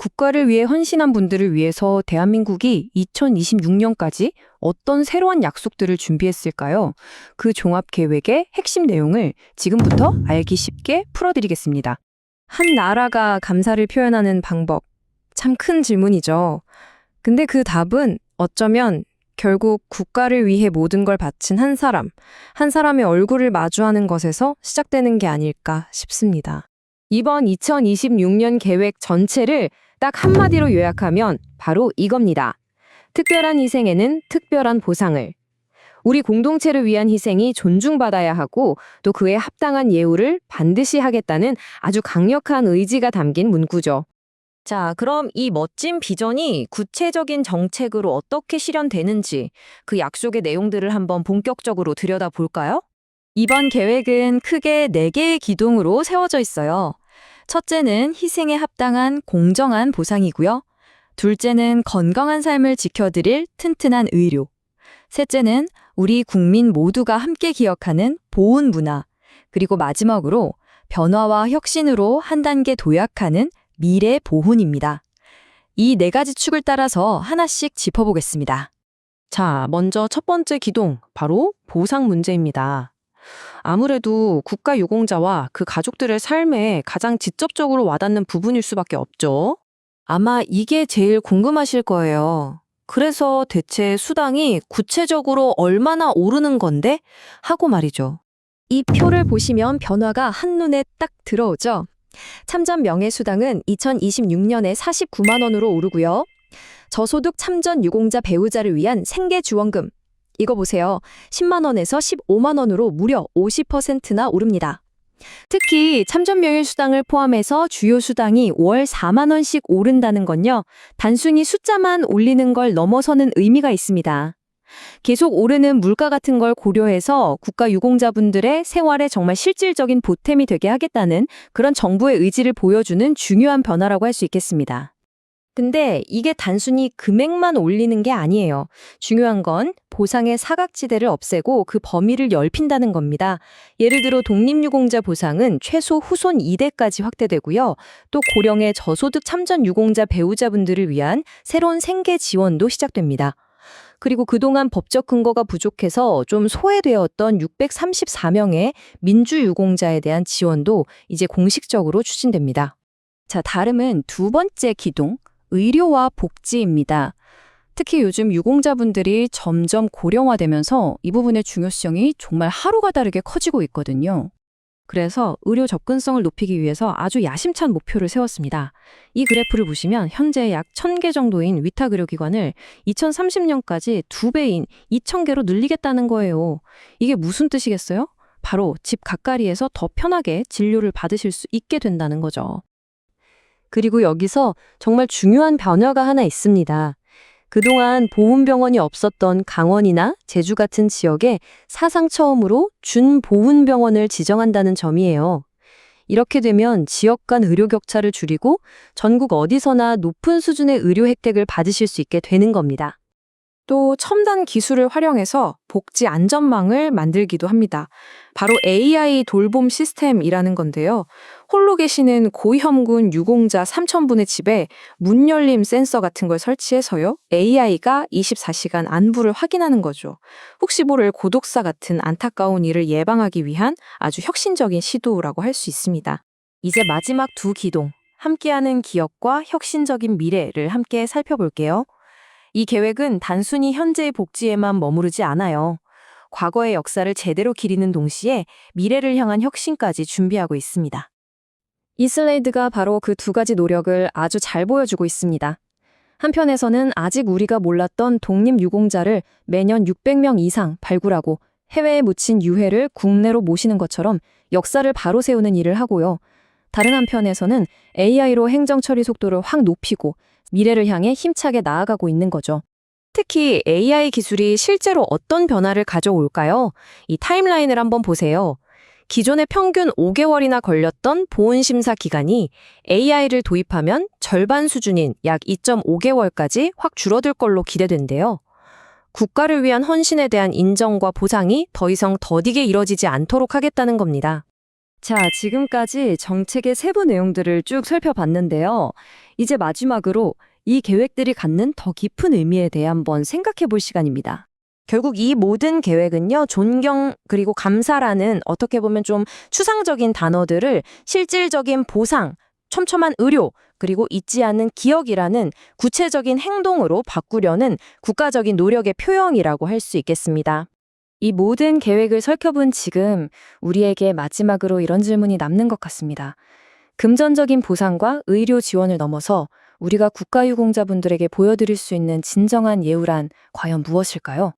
국가를 위해 헌신한 분들을 위해서 대한민국이 2026년까지 어떤 새로운 약속들을 준비했을까요? 그 종합 계획의 핵심 내용을 지금부터 알기 쉽게 풀어드리겠습니다. 한 나라가 감사를 표현하는 방법. 참 큰 질문이죠. 근데 그 답은 어쩌면 결국 국가를 위해 모든 걸 바친 한 사람의 얼굴을 마주하는 것에서 시작되는 게 아닐까 싶습니다. 이번 2026년 계획 전체를 딱 한마디로 요약하면 바로 이겁니다. 특별한 희생에는 특별한 보상을. 우리 공동체를 위한 희생이 존중받아야 하고 또 그에 합당한 예우를 반드시 하겠다는 아주 강력한 의지가 담긴 문구죠. 자, 그럼 이 멋진 비전이 구체적인 정책으로 어떻게 실현되는지 그 약속의 내용들을 한번 본격적으로 들여다볼까요? 이번 계획은 크게 4개의 기둥으로 세워져 있어요. 첫째는 희생에 합당한 공정한 보상이고요. 둘째는 건강한 삶을 지켜드릴 튼튼한 의료. 셋째는 우리 국민 모두가 함께 기억하는 보훈 문화. 그리고 마지막으로 변화와 혁신으로 한 단계 도약하는 미래 보훈입니다. 이 4가지 축을 따라서 하나씩 짚어보겠습니다. 자, 먼저 첫 번째 기둥, 바로 보상 문제입니다. 아무래도 국가 유공자와 그 가족들의 삶에 가장 직접적으로 와닿는 부분일 수밖에 없죠. 아마 이게 제일 궁금하실 거예요. 그래서 대체 수당이 구체적으로 얼마나 오르는 건데? 하고 말이죠. 이 표를 보시면 변화가 한눈에 딱 들어오죠. 참전 명예수당은 2026년에 49만 원으로 오르고요. 저소득 참전 유공자 배우자를 위한 생계지원금. 이거 보세요. 10만 원에서 15만 원으로 무려 50%나 오릅니다. 특히 참전명예수당을 포함해서 주요 수당이 월 4만 원씩 오른다는 건요. 단순히 숫자만 올리는 걸 넘어서는 의미가 있습니다. 계속 오르는 물가 같은 걸 고려해서 국가 유공자분들의 생활에 정말 실질적인 보탬이 되게 하겠다는 그런 정부의 의지를 보여주는 중요한 변화라고 할 수 있겠습니다. 근데 이게 단순히 금액만 올리는 게 아니에요. 중요한 건 보상의 사각지대를 없애고 그 범위를 넓힌다는 겁니다. 예를 들어 독립유공자 보상은 최소 후손 2대까지 확대되고요. 또 고령의 저소득 참전 유공자 배우자분들을 위한 새로운 생계 지원도 시작됩니다. 그리고 그동안 법적 근거가 부족해서 좀 소외되었던 634명의 민주유공자에 대한 지원도 이제 공식적으로 추진됩니다. 자, 다름은 두 번째 기둥. 의료와 복지입니다. 특히 요즘 유공자분들이 점점 고령화되면서 이 부분의 중요성이 정말 하루가 다르게 커지고 있거든요. 그래서 의료 접근성을 높이기 위해서 아주 야심찬 목표를 세웠습니다. 이 그래프를 보시면 현재 약 1,000개 정도인 위탁의료기관을 2030년까지 2배인 2,000개로 늘리겠다는 거예요. 이게 무슨 뜻이겠어요? 바로 집 가까이에서 더 편하게 진료를 받으실 수 있게 된다는 거죠. 그리고 여기서 정말 중요한 변화가 하나 있습니다. 그동안 보훈병원이 없었던 강원이나 제주 같은 지역에 사상 처음으로 준보훈병원을 지정한다는 점이에요. 이렇게 되면 지역 간 의료 격차를 줄이고 전국 어디서나 높은 수준의 의료 혜택을 받으실 수 있게 되는 겁니다. 또 첨단 기술을 활용해서 복지 안전망을 만들기도 합니다. 바로 AI 돌봄 시스템이라는 건데요. 홀로 계시는 고위험군 유공자 3,000분의 집에 문 열림 센서 같은 걸 설치해서요. AI가 24시간 안부를 확인하는 거죠. 혹시 모를 고독사 같은 안타까운 일을 예방하기 위한 아주 혁신적인 시도라고 할 수 있습니다. 이제 마지막 두 기둥, 함께하는 기업과 혁신적인 미래를 함께 살펴볼게요. 이 계획은 단순히 현재의 복지에만 머무르지 않아요. 과거의 역사를 제대로 기리는 동시에 미래를 향한 혁신까지 준비하고 있습니다. 이 슬라이드가 바로 그 2가지 노력을 아주 잘 보여주고 있습니다. 한편에서는 아직 우리가 몰랐던 독립유공자를 매년 600명 이상 발굴하고 해외에 묻힌 유해를 국내로 모시는 것처럼 역사를 바로 세우는 일을 하고요. 다른 한편에서는 AI로 행정 처리 속도를 확 높이고 미래를 향해 힘차게 나아가고 있는 거죠. 특히 AI 기술이 실제로 어떤 변화를 가져올까요? 이 타임라인을 한번 보세요. 기존에 평균 5개월이나 걸렸던 보훈심사 기간이 AI를 도입하면 절반 수준인 약 2.5개월까지 확 줄어들 걸로 기대된대요. 국가를 위한 헌신에 대한 인정과 보상이 더 이상 더디게 이뤄지지 않도록 하겠다는 겁니다. 자, 지금까지 정책의 세부 내용들을 쭉 살펴봤는데요. 이제 마지막으로 이 계획들이 갖는 더 깊은 의미에 대해 한번 생각해 볼 시간입니다. 결국 이 모든 계획은요, 존경 그리고 감사라는 어떻게 보면 좀 추상적인 단어들을 실질적인 보상, 촘촘한 의료, 그리고 잊지 않는 기억이라는 구체적인 행동으로 바꾸려는 국가적인 노력의 표형이라고 할 수 있겠습니다. 이 모든 계획을 살펴본 지금 우리에게 마지막으로 이런 질문이 남는 것 같습니다. 금전적인 보상과 의료 지원을 넘어서 우리가 국가유공자분들에게 보여드릴 수 있는 진정한 예우란 과연 무엇일까요?